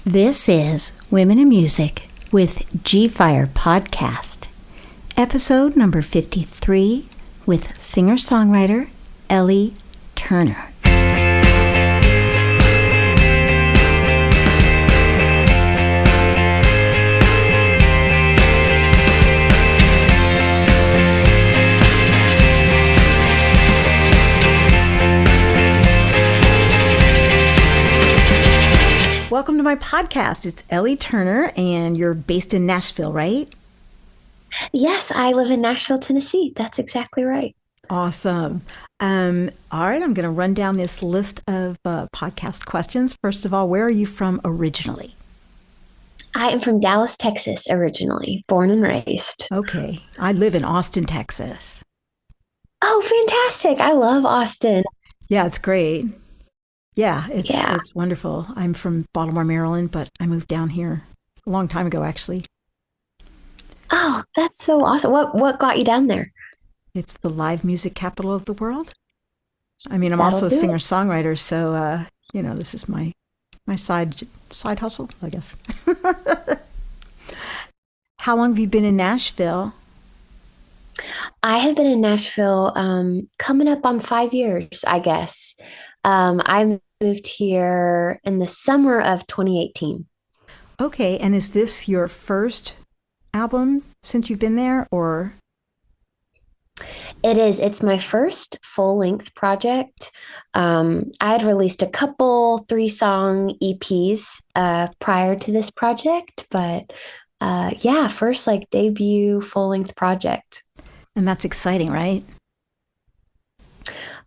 This is Women in Music with Gfire podcast, episode number 53 with singer-songwriter Ellie Turner. Welcome to my podcast. It's Ellie Turner, and you're based in Nashville, right? Yes, I live in Nashville, Tennessee. That's exactly right. Awesome. All right, I'm going to run down this list of podcast questions. First of all, where are you from originally? I am from Dallas, Texas, originally, born and raised. Okay, I live in Austin, Texas. Oh, fantastic. I love Austin. Yeah, it's great. Yeah, it's wonderful. I'm from Baltimore, Maryland, but I moved down here a long time ago, actually. Oh, that's so awesome. What got you down there? It's the live music capital of the world. I mean, I'm That'll also a do it. singer-songwriter, so this is my side hustle, I guess. How long have you been in Nashville? I have been in Nashville coming up on 5 years, I guess. I moved here in the summer of 2018. Okay, and is this your first album since you've been there, or? It is. It's my first full-length project. I had released a couple 3-song EPs prior to this project, but first like debut full-length project. And that's exciting, right?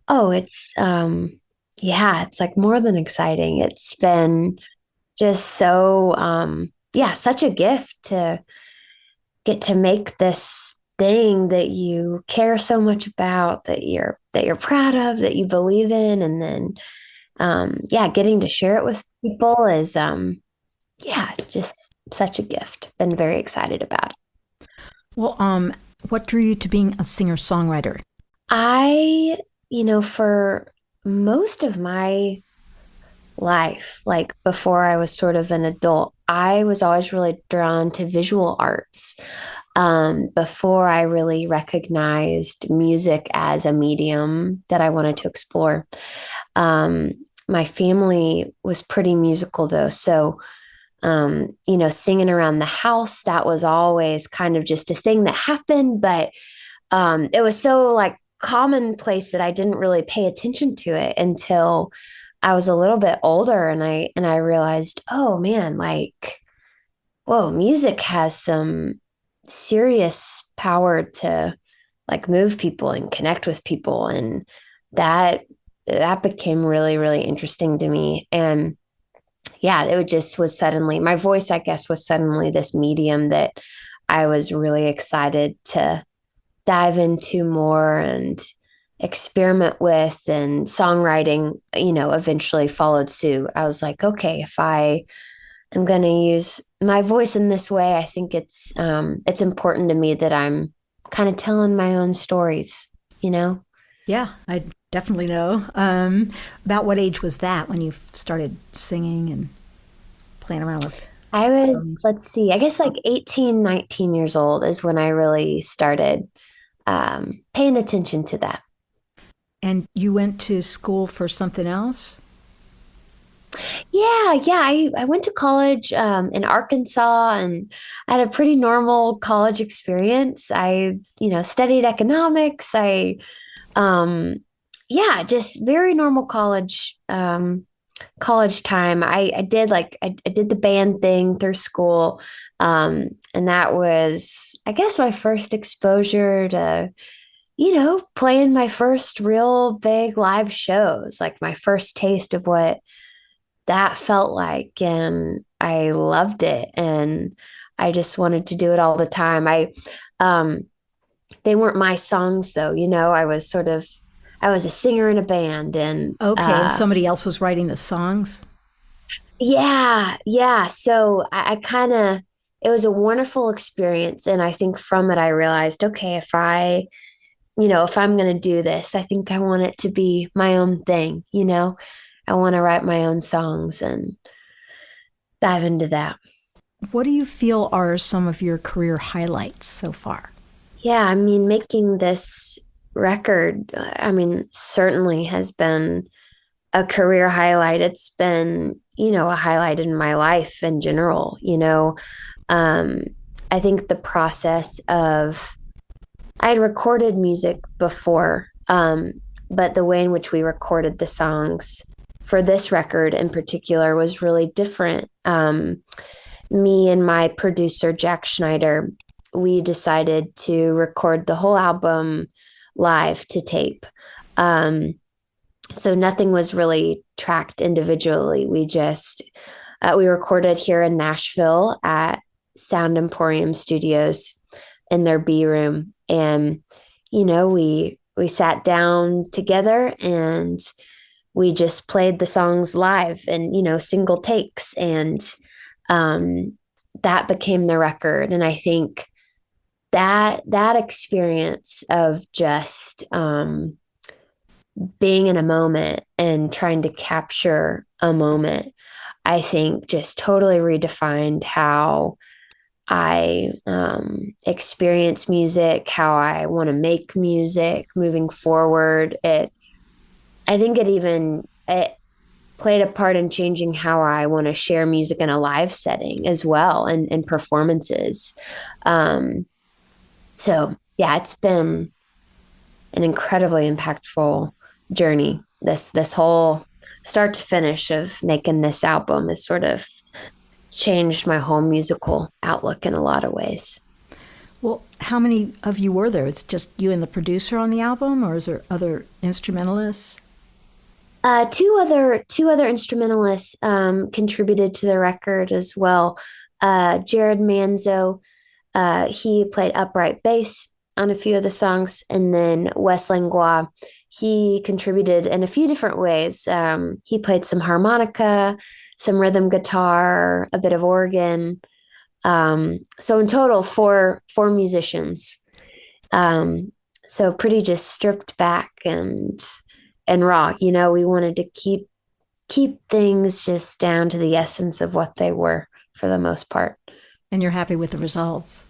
Oh, it's like more than exciting. It's been just so such a gift to get to make this thing that you care so much about, that you're proud of, that you believe in, and then getting to share it with people is just such a gift. Been very excited about it. Well, what drew you to being a singer-songwriter? For most of my life, like before I was sort of an adult, I was always really drawn to visual arts. Before I really recognized music as a medium that I wanted to explore. My family was pretty musical though. So, singing around the house, that was always kind of just a thing that happened, but it was so like commonplace that I didn't really pay attention to it until I was a little bit older, and I realized, oh man, like, whoa, music has some serious power to like move people and connect with people, and that became really, really interesting to me. And was suddenly, my voice, I guess, was suddenly this medium that I was really excited to dive into more and experiment with, and songwriting, eventually followed suit. I was like, okay, if I am going to use my voice in this way, I think it's important to me that I'm kind of telling my own stories, Yeah, I definitely know. About what age was that when you started singing and playing around with I was, songs? let's see, I guess like 18, 19 years old is when I really started paying attention to that. And you went to school for something else? I went to college in Arkansas, and I had a pretty normal college experience. I, studied economics. Just very normal college time. I did the band thing through school. And that was, I guess, my first exposure to, playing my first real big live shows, like my first taste of what that felt like. And I loved it. And I just wanted to do it all the time. They weren't my songs though, I was a singer in a band, and Okay, and somebody else was writing the songs? yeah. So I kind of, it was a wonderful experience. And I think from it, I realized, okay, if I'm going to do this, I think I want it to be my own thing. I want to write my own songs. And dive into that. What do you feel are some of your career highlights so far? Yeah, I mean, making this record, I mean, certainly has been a career highlight. It's been, a highlight in my life in general. Um, I think the process of, I had recorded music before, but the way in which we recorded the songs for this record in particular was really different. Me and my producer, Jack Schneider, we decided to record the whole album live to tape. Um, so nothing was really tracked individually. We recorded here in Nashville at Sound Emporium Studios in their B room, and we sat down together and we just played the songs live and single takes, and um, that became the record. And I think that experience of just being in a moment and trying to capture a moment, I think just totally redefined how I experience music, how I want to make music moving forward. I think it played a part in changing how I want to share music in a live setting as well, and performances. Um, so yeah, it's been an incredibly impactful journey. This whole start to finish of making this album has sort of changed my whole musical outlook in a lot of ways. Well, how many of you were there? It's just you and the producer on the album, or is there other instrumentalists? Two other instrumentalists contributed to the record as well. Jared Manzo, he played upright bass on a few of the songs, and then Wes Langlois, he contributed in a few different ways. He played some harmonica, some rhythm guitar, a bit of organ. So in total, four musicians. Um, so pretty just stripped back and raw. We wanted to keep things just down to the essence of what they were for the most part. And you're happy with the results?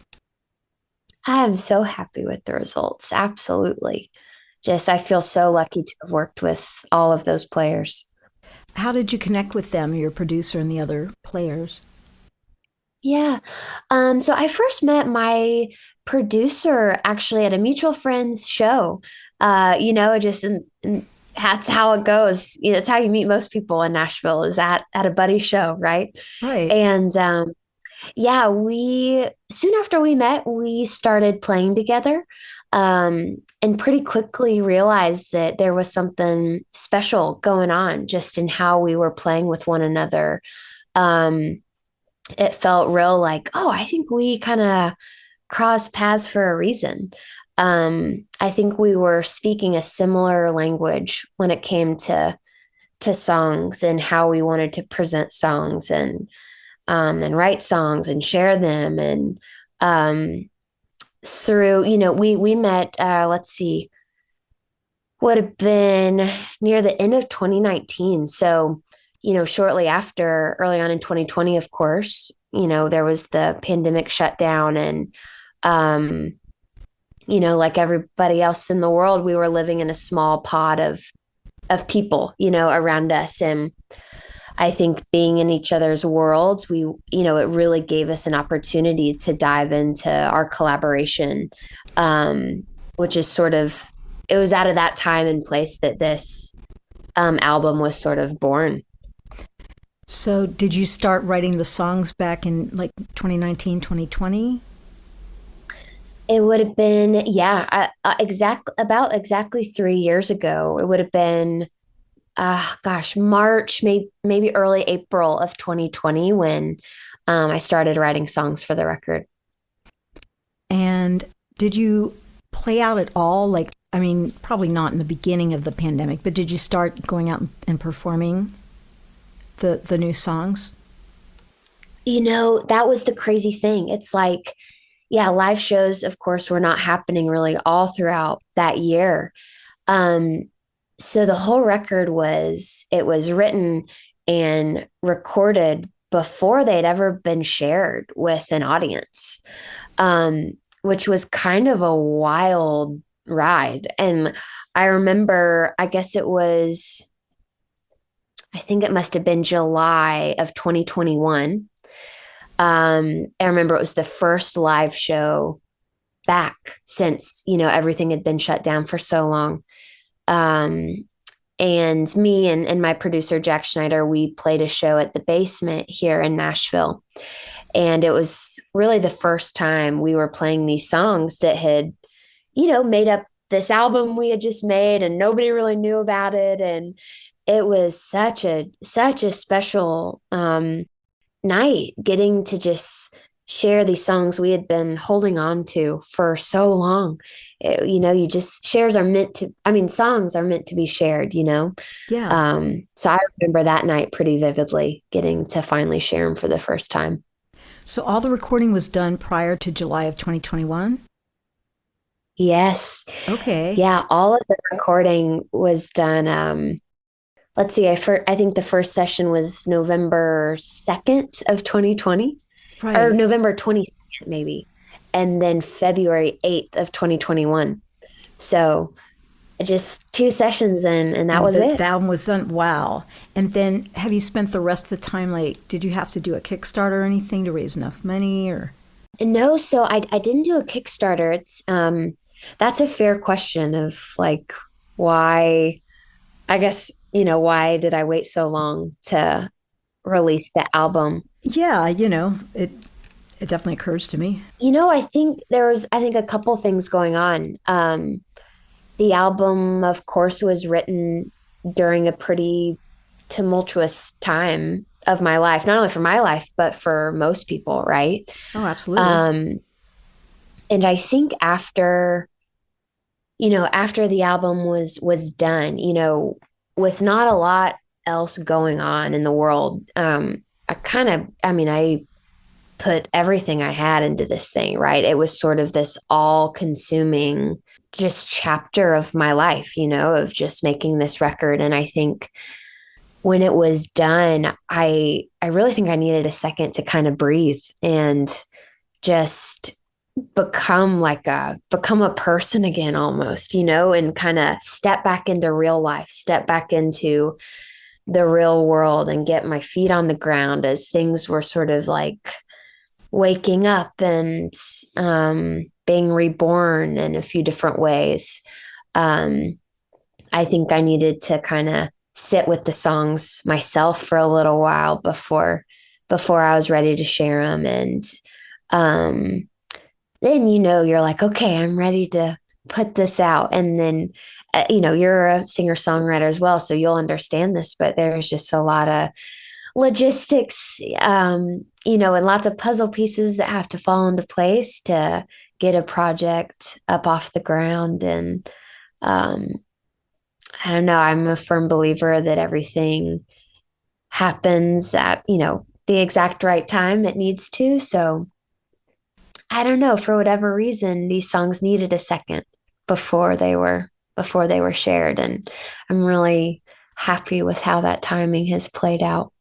I am so happy with the results. Absolutely. Just I feel so lucky to have worked with all of those players. How did you connect with them, your producer and the other players? Yeah. So I first met my producer actually at a mutual friend's show. Just and that's how it goes. It's how you meet most people in Nashville is at a buddy show, right? Right. And yeah, we soon after we met, we started playing together, and pretty quickly realized that there was something special going on just in how we were playing with one another. Um, it felt real like, oh, I think we kind of crossed paths for a reason. I think we were speaking a similar language when it came to songs and how we wanted to present songs and write songs and share them. And through, we met, let's see, would have been near the end of 2019. So, shortly after, early on in 2020, of course, there was the pandemic shutdown. And, like everybody else in the world, we were living in a small pod of people, around us. And I think being in each other's worlds, it really gave us an opportunity to dive into our collaboration, which is it was out of that time and place that this album was sort of born. So, did you start writing the songs back in like 2019, 2020? It would have been, yeah, about exactly 3 years ago. It would have been, March, maybe early April of 2020 when I started writing songs for the record. And did you play out at all? Like, I mean, probably not in the beginning of the pandemic, but did you start going out and performing the new songs? That was the crazy thing. It's like, yeah, live shows, of course, were not happening really all throughout that year. Um, so the whole record it was written and recorded before they'd ever been shared with an audience, which was kind of a wild ride. And I remember, I think it must have been July of 2021. I remember it was the first live show back since, everything had been shut down for so long. And me and my producer, Jack Schneider, we played a show at the Basement here in Nashville. And it was really the first time we were playing these songs that had, made up this album we had just made, and nobody really knew about it. And it was such a special night, getting to just share these songs we had been holding on to for so long. Songs are meant to be shared, Yeah. So I remember that night pretty vividly, getting to finally share them for the first time. So all the recording was done prior to July of 2021? Yes. Okay. Yeah, all of the recording was done. Let's see, I think the first session was November 2nd of 2020, or Right. November 22nd, maybe. And then February 8th of 2021. So just 2 sessions in, and that And was the it. album was done. Wow. And then have you spent the rest of the time, like, did you have to do a Kickstarter or anything to raise enough money or? And no, so I didn't do a Kickstarter. That's a fair question of like, why, I guess, why did I wait so long to release the album? Yeah, it definitely occurs to me. I think a couple things going on. The album, of course, was written during a pretty tumultuous time of my life, not only for my life, but for most people, right? Oh, absolutely. And I think after the album was done, with not a lot else going on in the world, I put everything I had into this thing, right? It was sort of this all consuming just chapter of my life, of just making this record. And I think when it was done, I really think I needed a second to kind of breathe and just become a person again, almost, and kind of step back into real life, step back into the real world and get my feet on the ground as things were sort of like waking up and being reborn in a few different ways. I think I needed to kind of sit with the songs myself for a little while before I was ready to share them. And then, you're like, okay, I'm ready to put this out. And then, you're a singer songwriter as well, so you'll understand this, but there's just a lot of logistics, and lots of puzzle pieces that have to fall into place to get a project up off the ground. And I don't know, I'm a firm believer that everything happens at, the exact right time it needs to. So I don't know, for whatever reason, these songs needed a second before they were shared. And I'm really happy with how that timing has played out.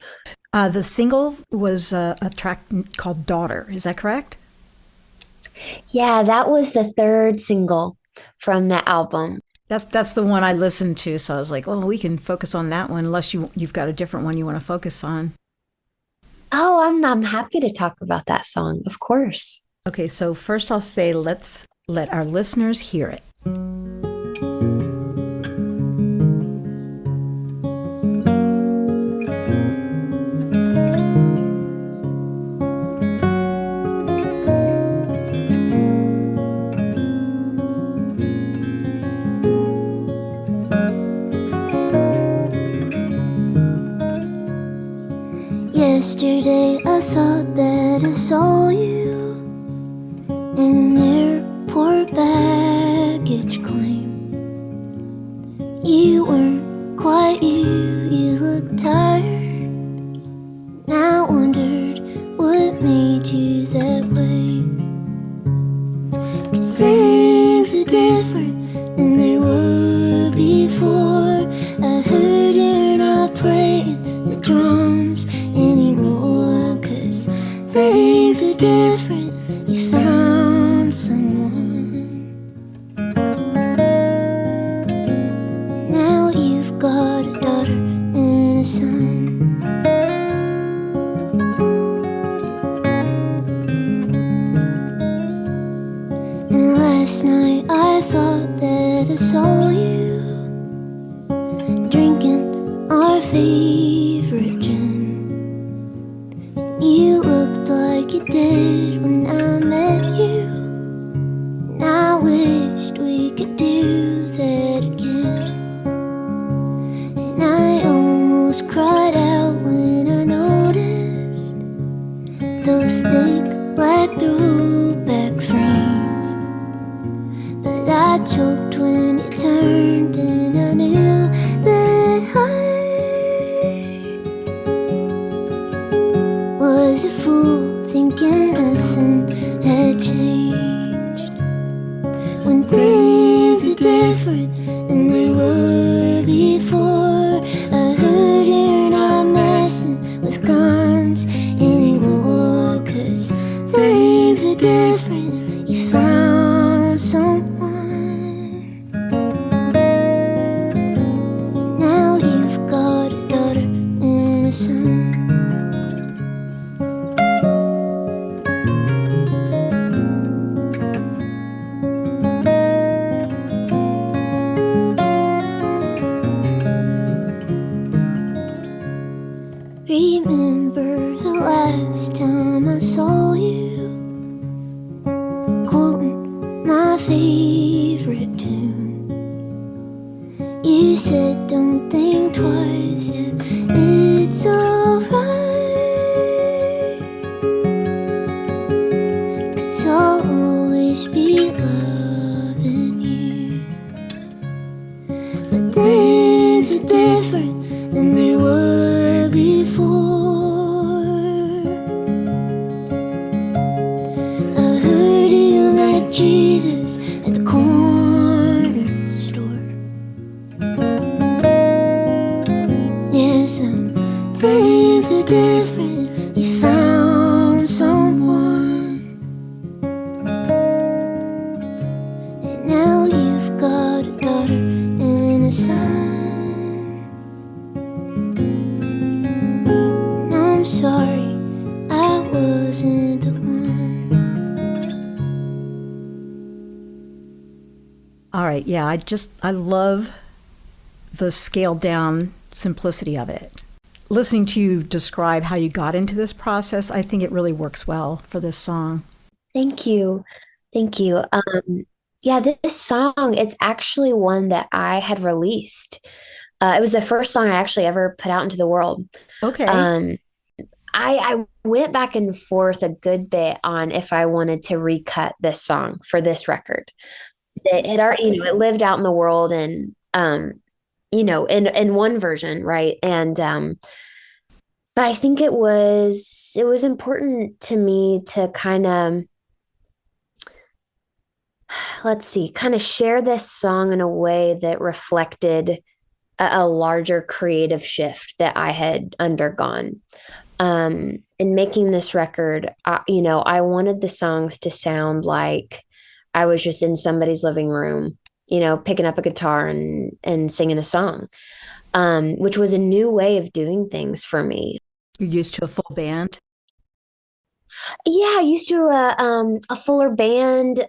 The single was a track called Daughter. Is that correct? Yeah, that was the third single from the album. That's the one I listened to. So I was like, oh, we can focus on that one unless you've got a different one you want to focus on. Oh, I'm happy to talk about that song, of course. Okay, so first I'll say let's let our listeners hear it. Yesterday I thought that I saw you in an airport baggage claim. You weren't quite you looked tired. And I wondered what made you that way. 'Cause things are different than they were before. I heard you're not playing the drums anymore. are different. You found someone. Now you've got a daughter and a son. And last night I thought that I saw you drinking our favorite gin. You looked like you did when I met you, and I wished we could do that again. And I almost cried out when I noticed those thick black throwback frames. But I choked when you turned, and I knew that I was a fool, thinking nothing had changed. When things are different than they were before, I heard you're not messing with guns anymore. 'Cause things are different, you found someone. Now you've got a daughter and a son. Remember the last time I saw you, quoting my favorite tune. You said, don't think twice, yeah, it's alright. 'Cause I'll always be loving you. But things are different than they were before. I heard you met Jesus at the corner store. Yeah, some things are different. You found someone, and now you've got a daughter and a son. And I'm sorry I wasn't the one. All right, yeah, I love the scaled down simplicity of it. Listening to you describe how you got into this process, I think it really works well for this song. Thank you. Thank you. Yeah, this song, it's actually one that I had released. It was the first song I actually ever put out into the world. Okay. I went back and forth a good bit on if I wanted to recut this song for this record. It had already, it lived out in the world, and in one version, right? And but I think it was important to me to kind of, kind of share this song in a way that reflected a larger creative shift that I had undergone. In making this record, I wanted the songs to sound like I was just in somebody's living room, picking up a guitar and singing a song, which was a new way of doing things for me. You're used to a full band? Yeah, used to a fuller band,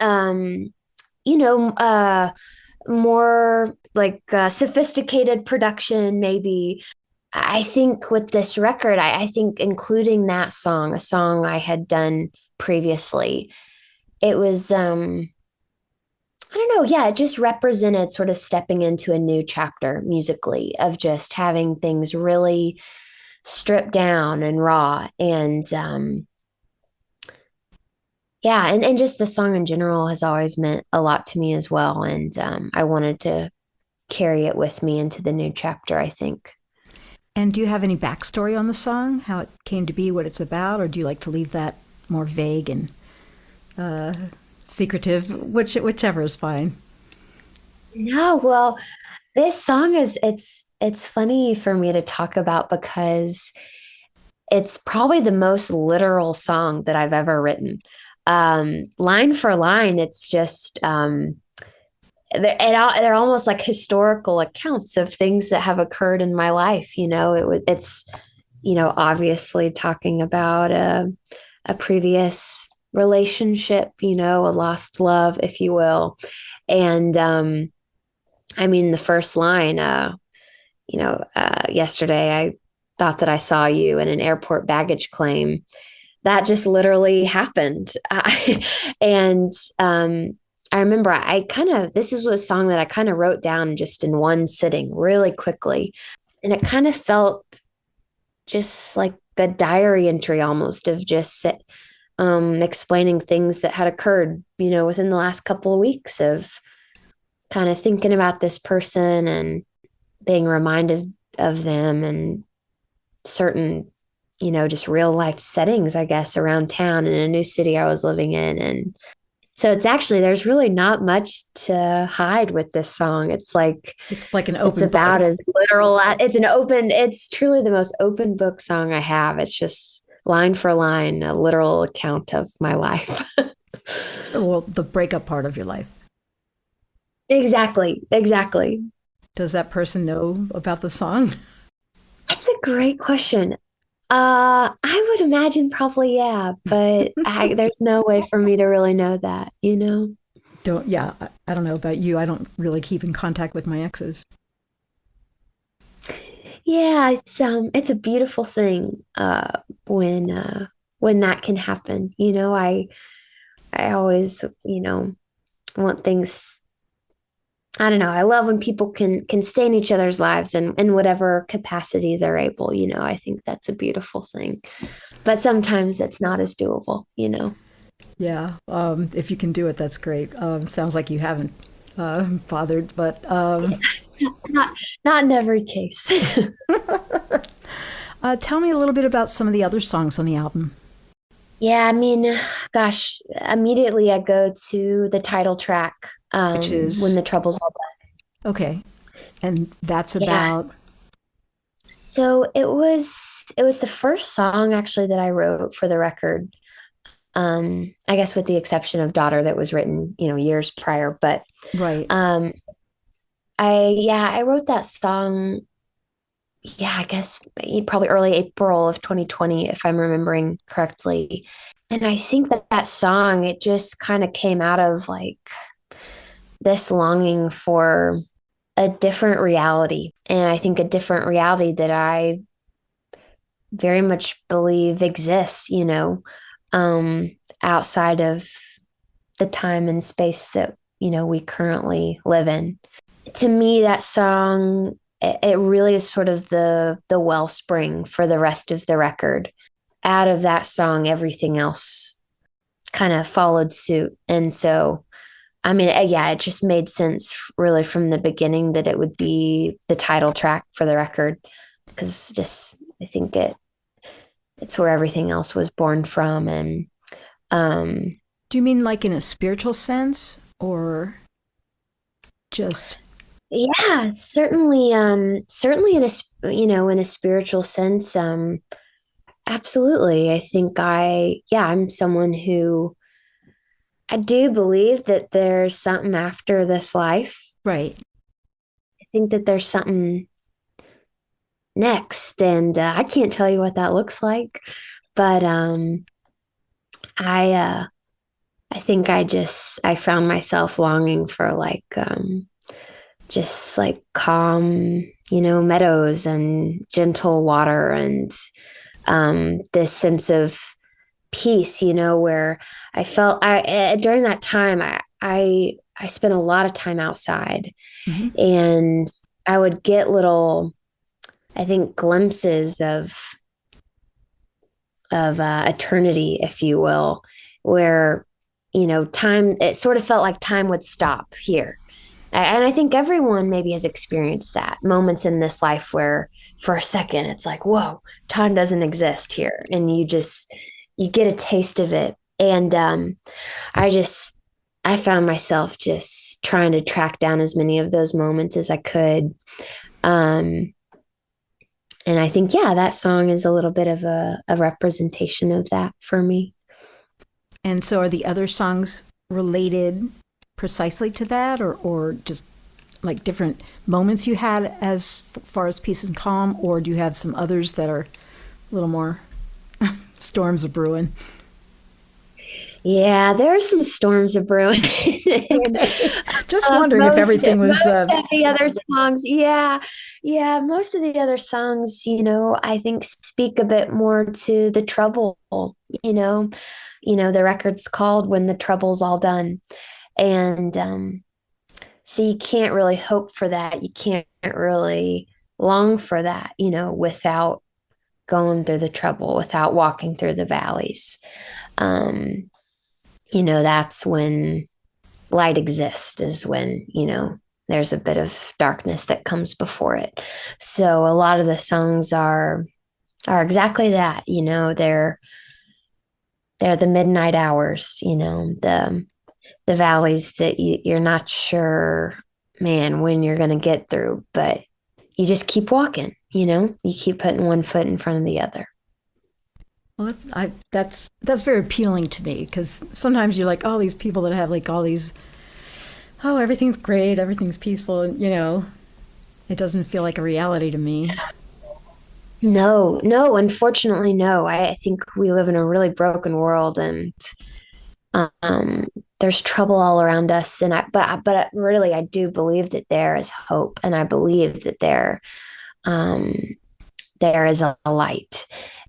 more like sophisticated production, maybe. I think with this record, I think including that song, a song I had done previously, it was, I don't know. Yeah, it just represented sort of stepping into a new chapter musically of just having things really stripped down and raw. And and just the song in general has always meant a lot to me as well. And I wanted to carry it with me into the new chapter, I think. And do you have any backstory on the song, how it came to be, what it's about, or do you like to leave that more vague and secretive, whichever is fine? No, well, this song it's funny for me to talk about because it's probably the most literal song that I've ever written. Line for line, it's just they're almost like historical accounts of things that have occurred in my life. It's obviously talking about a previous relationship, a lost love, if you will. And I mean, the first line, yesterday I thought that I saw you in an airport baggage claim. That just literally happened. And I remember this is a song that I kind of wrote down just in one sitting really quickly. And it kind of felt just like a diary entry almost of just explaining things that had occurred, within the last couple of weeks, of kind of thinking about this person and being reminded of them, and certain, just real life settings, I guess, around town in a new city I was living in. And so there's really not much to hide with this song. It's like an open it's about book. as literal. It's truly the most open book song I have. It's just line for line, a literal account of my life. Well, the breakup part of your life. Exactly. Does that person know about the song? That's a great question. I would imagine probably, yeah, but there's no way for me to really know that, I don't know about you. I don't really keep in contact with my exes. Yeah, it's a beautiful thing when that can happen. I always, want things. I don't know. I love when people can stay in each other's lives in whatever capacity they're able. I think that's a beautiful thing. But sometimes it's not as doable. Yeah. If you can do it, that's great. Sounds like you haven't bothered, but not in every case. Tell me a little bit about some of the other songs on the album. Yeah, I mean, gosh, immediately I go to the title track, Which is When the Trouble's All Done. Okay. And that's about... So it was the first song actually that I wrote for the record. I guess with the exception of Daughter, that was written, years prior. But right. I wrote that song, I guess probably early April of 2020, if I'm remembering correctly. And I think that song, it just kind of came out of like this longing for a different reality. And I think a different reality that I very much believe exists, outside of the time and space that, we currently live in. To me, that song, it really is sort of the wellspring for the rest of the record. Out of that song, everything else kind of followed suit. And so, I mean, it just made sense really from the beginning that it would be the title track for the record, because I think it's where everything else was born from. And do you mean like in a spiritual sense, or just... Yeah, certainly in a spiritual sense, absolutely. I think I'm someone who, I do believe that there's something after this life. Right. I think that there's something next, and I can't tell you what that looks like, but I think I found myself longing for like just like calm, meadows and gentle water, and this sense of peace, where I felt during that time, I spent a lot of time outside, mm-hmm. and I would get little, I think, glimpses of eternity, if you will, where, time, it sort of felt like time would stop here. And I think everyone maybe has experienced that, moments in this life where for a second it's like, whoa, time doesn't exist here. And you get a taste of it. And I found myself just trying to track down as many of those moments as I could. And And I think, yeah, that song is a little bit of a representation of that for me. And so are the other songs related precisely to that, or just like different moments you had as far as peace and calm, or do you have some others that are a little more storms are brewing? Yeah, there are some storms of brewing. Just wondering if everything was. Most of the other songs, yeah, most of the other songs, I think speak a bit more to the trouble. You know, the record's called "When the Trouble's All Done," and so you can't really hope for that. You can't really long for that, without going through the trouble, without walking through the valleys. That's when light exists, is when, there's a bit of darkness that comes before it. So a lot of the songs are exactly that, they're the midnight hours, the valleys that you're not sure, man, when you're going to get through, but you just keep walking, you keep putting one foot in front of the other. Well, that's very appealing to me, because sometimes you're like, oh, these people that have like all these, oh, everything's great, everything's peaceful, and it doesn't feel like a reality to me. No, unfortunately, no. I think we live in a really broken world, and there's trouble all around us. But really, I do believe that there is hope, and I believe that there is a light.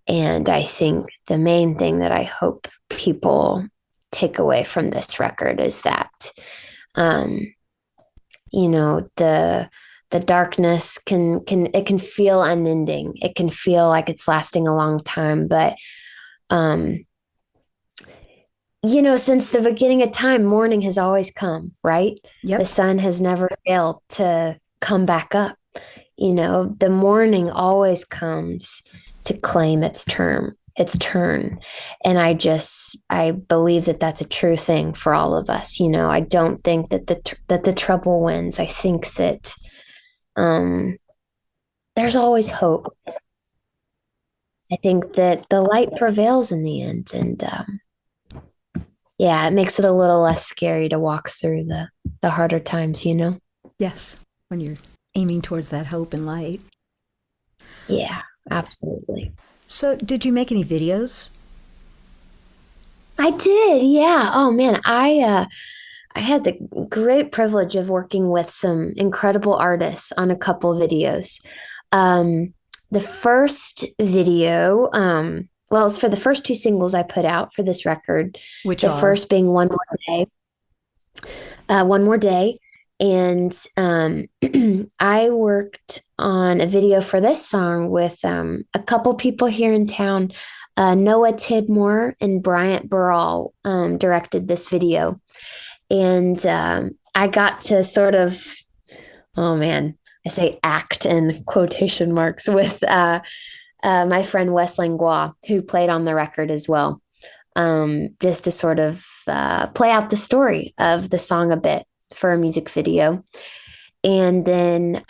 And I think the main thing that I hope people take away from this record is that, the darkness can feel unending. It can feel like it's lasting a long time. But, since the beginning of time, morning has always come, right? Yep. The sun has never failed to come back up. The morning always comes to claim its turn. And I believe that that's a true thing for all of us. I don't think that the trouble wins. I think that there's always hope. I think that the light prevails in the end. And it makes it a little less scary to walk through the harder times, Yes, when you're aiming towards that hope and light. Yeah, absolutely. So did you make any videos? I did, yeah. Oh man, I had the great privilege of working with some incredible artists on a couple videos. The first video, well, it's for the first two singles I put out for this record. Which the are? First being One More Day. One More Day. And I worked on a video for this song with a couple people here in town. Noah Tidmore and Bryant Burrell directed this video. And I got to sort of, oh man, I say act in quotation marks with my friend Wes Langlois, who played on the record as well, just to sort of play out the story of the song a bit for a music video. And then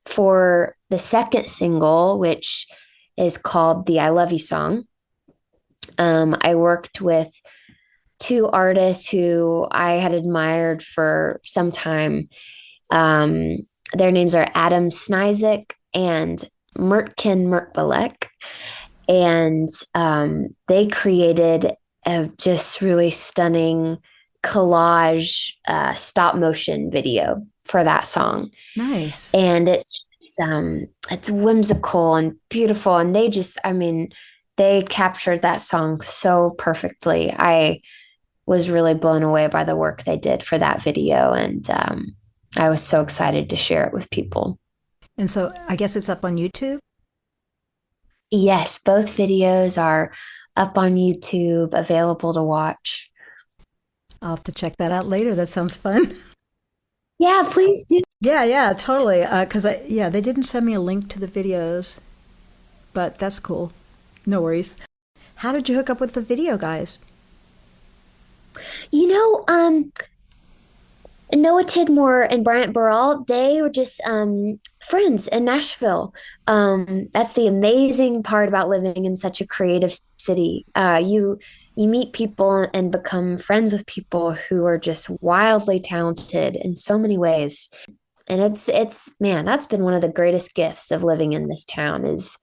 for the second single, which is called the I Love You song, I worked with two artists who I had admired for some time. Their names are Adam Snizik and Mertkin Mertbalek. And they created a just really stunning collage stop motion video for that song. Nice. And it's whimsical and beautiful, and they captured that song so perfectly. I was really blown away by the work they did for that video, and I was so excited to share it with people. And so I guess it's up on YouTube? Yes, both videos are up on YouTube, available to watch. I'll have to check that out later. That sounds fun. Yeah, please do. Yeah, totally. Because they didn't send me a link to the videos, but that's cool. No worries. How did you hook up with the video guys? Noah Tidmore and Bryant Burrell, they were just friends in Nashville. That's the amazing part about living in such a creative city. You meet people and become friends with people who are just wildly talented in so many ways. And it's man, that's been one of the greatest gifts of living in this town is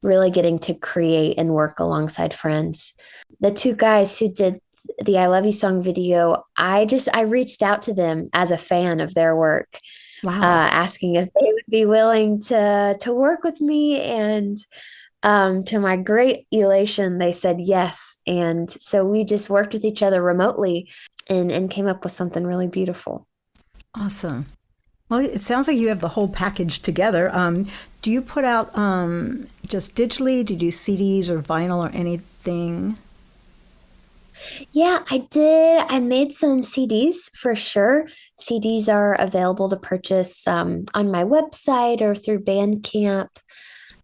really getting to create and work alongside friends. The two guys who did the I Love You song video, I reached out to them as a fan of their work, Wow. asking if they would be willing to work with me. And to my great elation, they said yes. And so we just worked with each other remotely and came up with something really beautiful. Awesome. Well, it sounds like you have the whole package together. Do you put out just digitally? Do you do CDs or vinyl or anything? Yeah, I did. I made some CDs for sure. CDs are available to purchase on my website or through Bandcamp.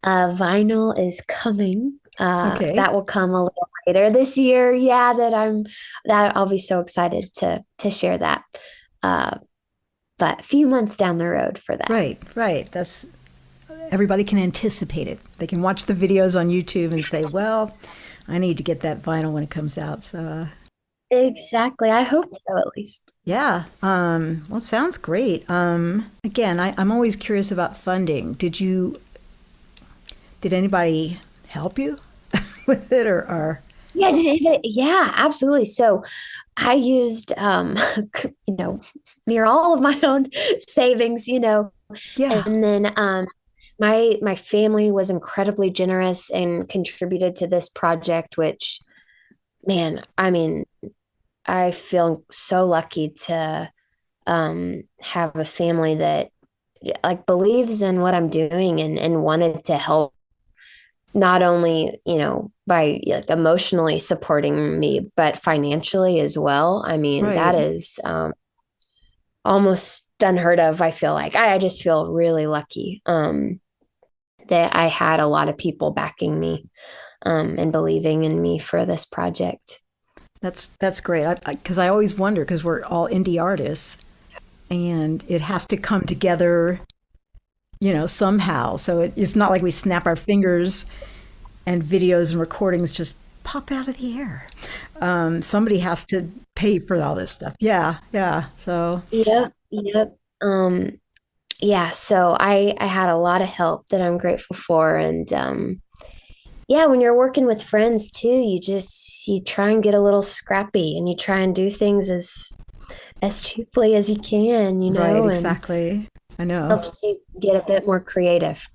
Vinyl is coming. Okay. That will come a little later this year. Yeah, that I'll be so excited to share that. Uh, but a few months down the road for that. Right, right. That's everybody can anticipate it. They can watch the videos on YouTube and say, "Well, I need to get that vinyl when it comes out." So, Exactly. I hope so, at least. yeah. Well, it sounds great. Again, I'm always curious about funding. Did anybody help you with it, or? Yeah, yeah, absolutely. So I used, near all of my own savings, Yeah. and then my family was incredibly generous and contributed to this project, which, man, I mean, I feel so lucky to have a family that like believes in what I'm doing and wanted to help not only, by like emotionally supporting me, but financially as well. I mean, that Right. is almost unheard of. I feel like I just feel really lucky that I had a lot of people backing me and believing in me for this project. That's great. Because I always wonder because we're all indie artists, and it has to come together, somehow. So it's not like we snap our fingers and videos and recordings just pop out of the air. Somebody has to pay for all this stuff. Yeah, yeah. So Yep, yep. Yeah, so I had a lot of help that I'm grateful for. And yeah, when you're working with friends too, you try and get a little scrappy and you try and do things as cheaply as you can, right, and exactly. I know. helps you get a bit more creative.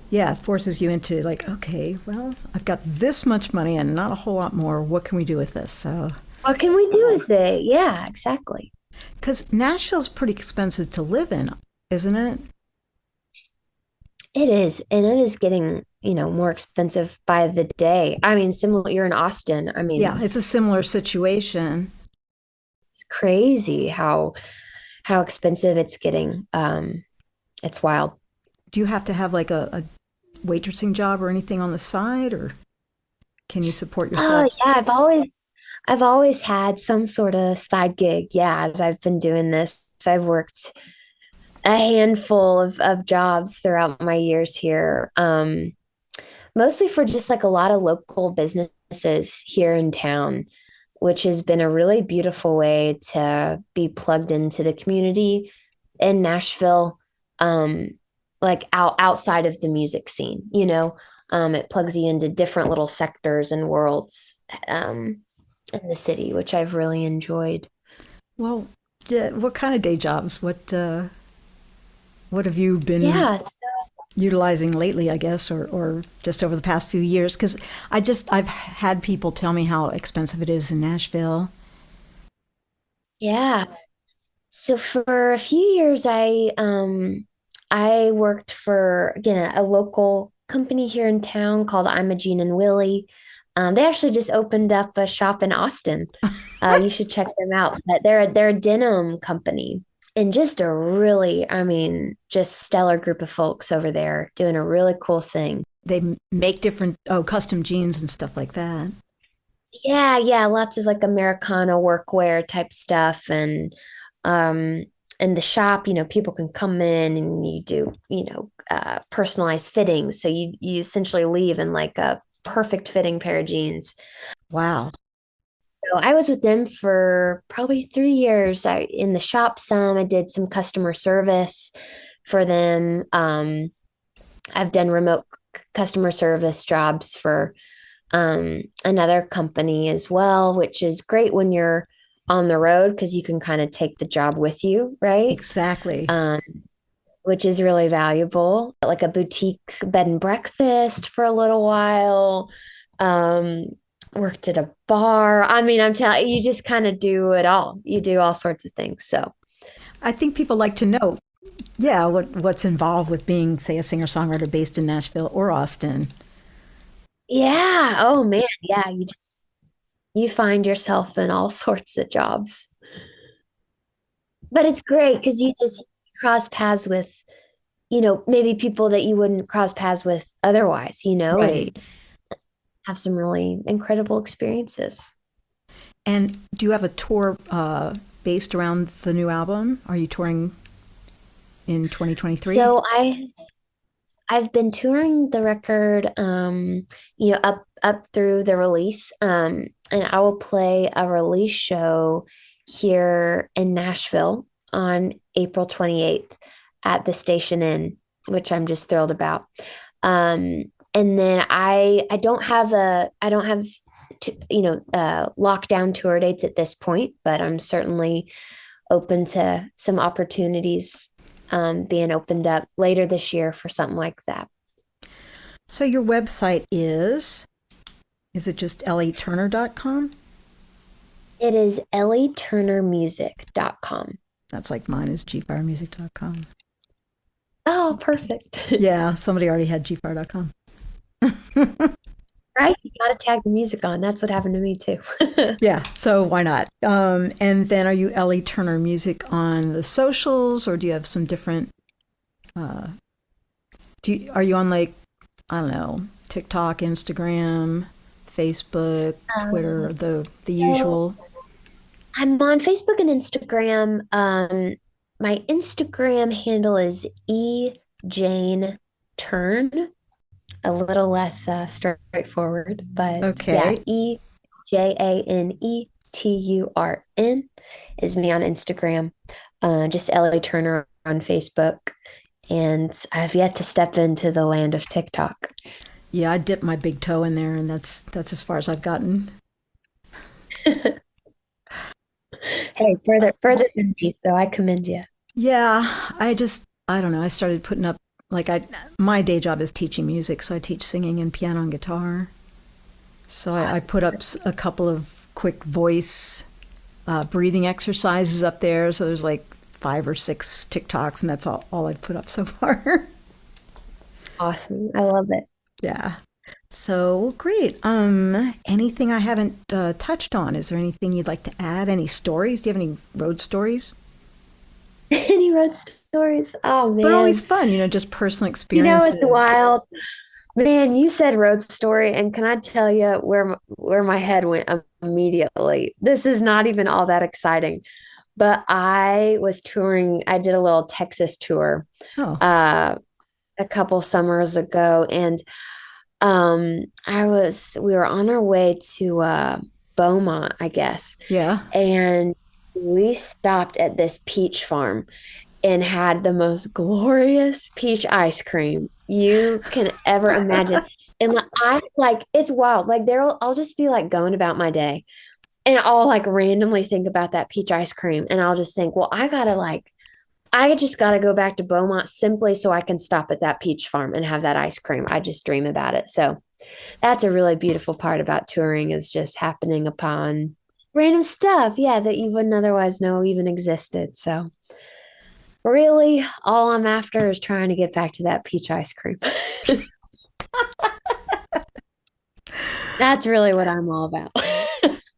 Yeah, it forces you into like, okay, well, I've got this much money and not a whole lot more. What can we do with this? So, What can we do with it? Yeah, exactly. because Nashville's pretty expensive to live in, isn't it? It is, and it is getting, more expensive by the day. I mean, similar, you're in Austin. I Yeah, mean, it's a similar situation. it's crazy how expensive it's getting. It's wild. Do you have to have like a waitressing job or anything on the side, or can you support Oh yourself? yeah, I've always had some sort of side gig. Yeah, as I've been doing this, I've worked a handful of jobs throughout my years here. Mostly for just like a lot of local businesses here in town, which has been a really beautiful way to be plugged into the community in Nashville, um, like outside of the music scene. It plugs you into different little sectors and worlds in the city, which I've really enjoyed. Well, yeah, what kind of day jobs? What have you been Yeah. utilizing lately, I guess, or just over the past few years? Because I've had people tell me how expensive it is in Nashville. Yeah. So for a few years, I worked for again a local company here in town called I'm a Gene and Willie. They actually just opened up a shop in Austin. You should check them out. But they're a denim company and just a really, I mean, just stellar group of folks over there doing a really cool thing. They make different custom jeans and stuff like that. Yeah, yeah, lots of like Americana workwear type stuff and In the shop, people can come in and you do, personalized fittings. So you essentially leave in like a perfect fitting pair of jeans. Wow. So I was with them for probably 3 years. In the shop some, I did some customer service for them. I've done remote customer service jobs for another company as well, which is great when you're on the road because you can kind of take the job with you, right? Exactly. Which is really valuable. Like a boutique bed and breakfast for a little while. Um, Worked at a bar. I mean, I'm telling you, you just kind of do it all. You do all sorts of things. So I think people like to know, yeah, what's involved with being, say, a singer-songwriter based in Nashville or Austin. yeah. Oh man. Yeah. You find yourself in all sorts of jobs. But it's great because you just cross paths with, maybe people that you wouldn't cross paths with otherwise, and Right. have some really incredible experiences. And do you have a tour based around the new album? Are you touring in 2023? So I've been touring the record, up through the release, and I will play a release show here in Nashville on April 28th at the Station Inn, which I'm just thrilled about. And then I don't have lockdown tour dates at this point, but I'm certainly open to some opportunities being opened up later this year for something like that. So your website is it just ellieturner.com? It is ellieturnermusic.com. That's like mine is gfiremusic.com. Oh, perfect. Yeah, somebody already had gfire.com. Right? You got to tag the music on. That's what happened to me too. Yeah, so why not? And then are you Ellie Turner Music on the socials, or do you have some different? Are you on, like, I don't know, TikTok, Instagram, Facebook, Twitter, the usual? I'm on Facebook and Instagram. My Instagram handle is eJaneTurn. A little less straightforward, but Okay. yeah, EJaneTurn is me on Instagram. Just Ellie Turner on Facebook, and I've yet to step into the land of TikTok. Yeah, I dipped my big toe in there, and that's as far as I've gotten. Hey, further than me, so I commend you. Yeah, I don't know. I started putting up, like, my day job is teaching music, so I teach singing and piano and guitar. So I put up a couple of quick voice breathing exercises up there. So there's like 5 or 6 TikToks, and that's all I've put up so far. Awesome. I love it. Yeah. So great. Anything I haven't touched on? Is there anything you'd like to add? Any stories? Do you have any road stories? Any road stories? Oh man. They're always fun, just personal experiences. It's wild. Man, you said road story, and can I tell you where my head went immediately? This is not even all that exciting, but I was touring. I did a little Texas tour Oh, a couple summers ago, and we were on our way to Beaumont, I guess, yeah. and we stopped at this peach farm and had the most glorious peach ice cream you can ever imagine. And it's wild. Like I'll just be like going about my day and I'll like randomly think about that peach ice cream. And I'll just think, well, I just got to go back to Beaumont simply so I can stop at that peach farm and have that ice cream. I just dream about it. So that's a really beautiful part about touring, is just happening upon random stuff. Yeah. That you wouldn't otherwise know even existed. So really, all I'm after is trying to get back to that peach ice cream. That's really what I'm all about.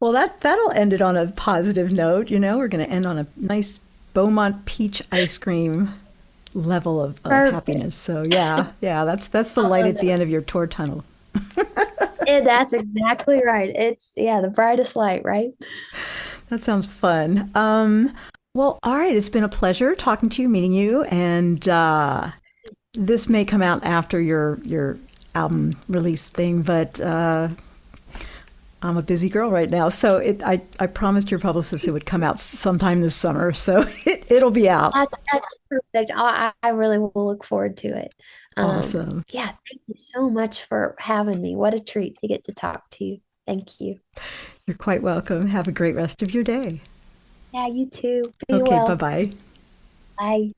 Well, that'll end it on a positive note. We're going to end on a nice Beaumont peach ice cream level of happiness. So yeah, that's the light at the end of your tour tunnel. That's exactly right. It's the brightest light, right? That sounds fun. Well, all right. It's been a pleasure talking to you, meeting you, and this may come out after your album release thing, but I'm a busy girl right now, so I promised your publicist it would come out sometime this summer, so it'll be out. That's perfect. I really will look forward to it. Awesome. Yeah, thank you so much for having me. What a treat to get to talk to you. Thank you. You're quite welcome. Have a great rest of your day. Yeah, you too. Be Okay, well. bye-bye. Bye.